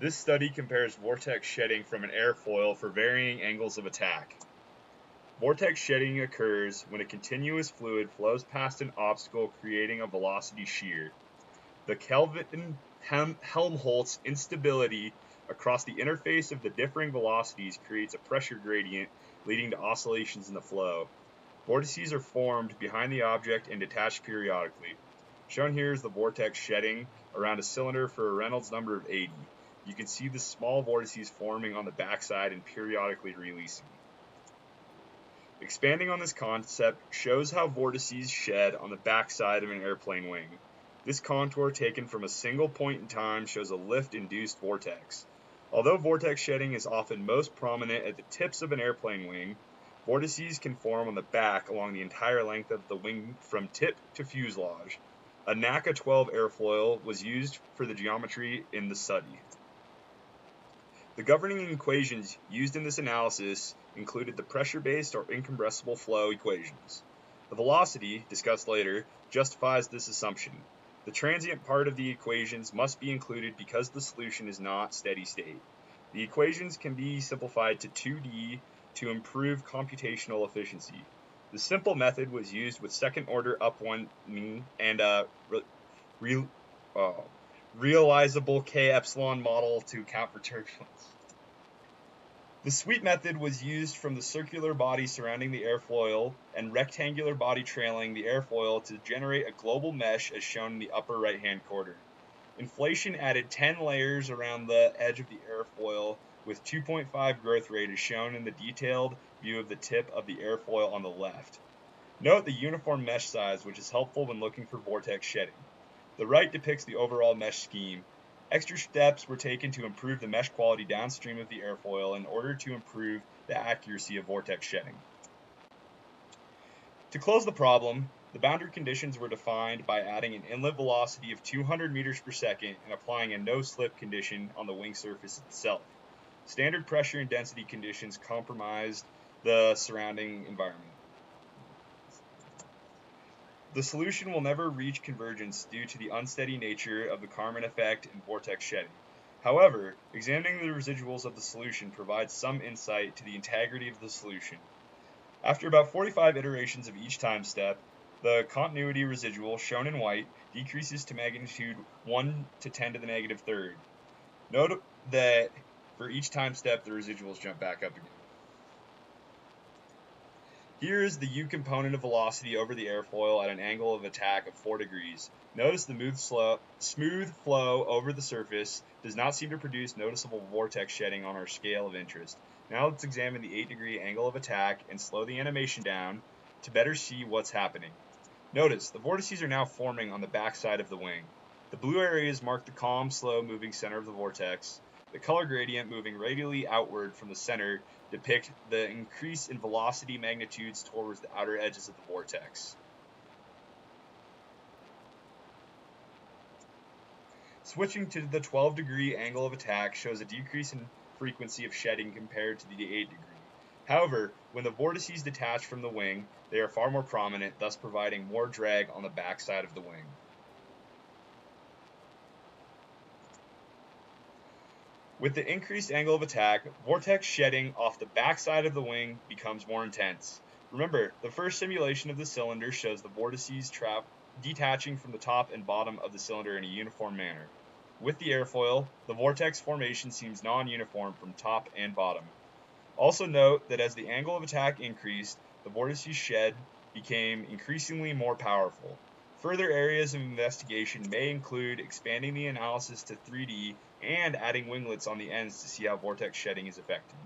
This study compares vortex shedding from an airfoil for varying angles of attack. Vortex shedding occurs when a continuous fluid flows past an obstacle, creating a velocity shear. The Kelvin-Helmholtz instability across the interface of the differing velocities creates a pressure gradient, leading to oscillations in the flow. Vortices are formed behind the object and detached periodically. Shown here is the vortex shedding around a cylinder for a Reynolds number of 80. You can see the small vortices forming on the backside and periodically releasing. Expanding on this concept shows how vortices shed on the backside of an airplane wing. This contour taken from a single point in time shows a lift-induced vortex. Although vortex shedding is often most prominent at the tips of an airplane wing, vortices can form on the back along the entire length of the wing from tip to fuselage. A NACA 12 airfoil was used for the geometry in the study. The governing equations used in this analysis included the pressure-based or incompressible flow equations. The velocity, discussed later, justifies this assumption. The transient part of the equations must be included because the solution is not steady state. The equations can be simplified to 2D to improve computational efficiency. The simple method was used with second-order upwinding and realizable K-epsilon model to account for turbulence. The sweep method was used from the circular body surrounding the airfoil and rectangular body trailing the airfoil to generate a global mesh as shown in the upper right-hand corner. Inflation added 10 layers around the edge of the airfoil with 2.5 growth rate as shown in the detailed view of the tip of the airfoil on the left. Note the uniform mesh size, which is helpful when looking for vortex shedding. The right depicts the overall mesh scheme. Extra steps were taken to improve the mesh quality downstream of the airfoil in order to improve the accuracy of vortex shedding. To close the problem, the boundary conditions were defined by adding an inlet velocity of 200 meters per second and applying a no-slip condition on the wing surface itself. Standard pressure and density conditions compromised the surrounding environment. The solution will never reach convergence due to the unsteady nature of the Kármán effect and vortex shedding. However, examining the residuals of the solution provides some insight to the integrity of the solution. After about 45 iterations of each time step, the continuity residual, shown in white, decreases to magnitude 1 to 10 to the negative third. Note that for each time step, the residuals jump back up again. Here is the U component of velocity over the airfoil at an angle of attack of 4 degrees. Notice the smooth flow over the surface does not seem to produce noticeable vortex shedding on our scale of interest. Now let's examine the 8-degree angle of attack and slow the animation down to better see what's happening. Notice the vortices are now forming on the back side of the wing. The blue areas mark the calm, slow moving center of the vortex. The color gradient moving radially outward from the center depict the increase in velocity magnitudes towards the outer edges of the vortex. Switching to the 12-degree angle of attack shows a decrease in frequency of shedding compared to the 8-degree. However, when the vortices detach from the wing, they are far more prominent, thus providing more drag on the backside of the wing. With the increased angle of attack, vortex shedding off the backside of the wing becomes more intense. Remember, the first simulation of the cylinder shows the vortices detaching from the top and bottom of the cylinder in a uniform manner. With the airfoil, the vortex formation seems non-uniform from top and bottom. Also note that as the angle of attack increased, the vortices shed became increasingly more powerful. Further areas of investigation may include expanding the analysis to 3D and adding winglets on the ends to see how vortex shedding is affected.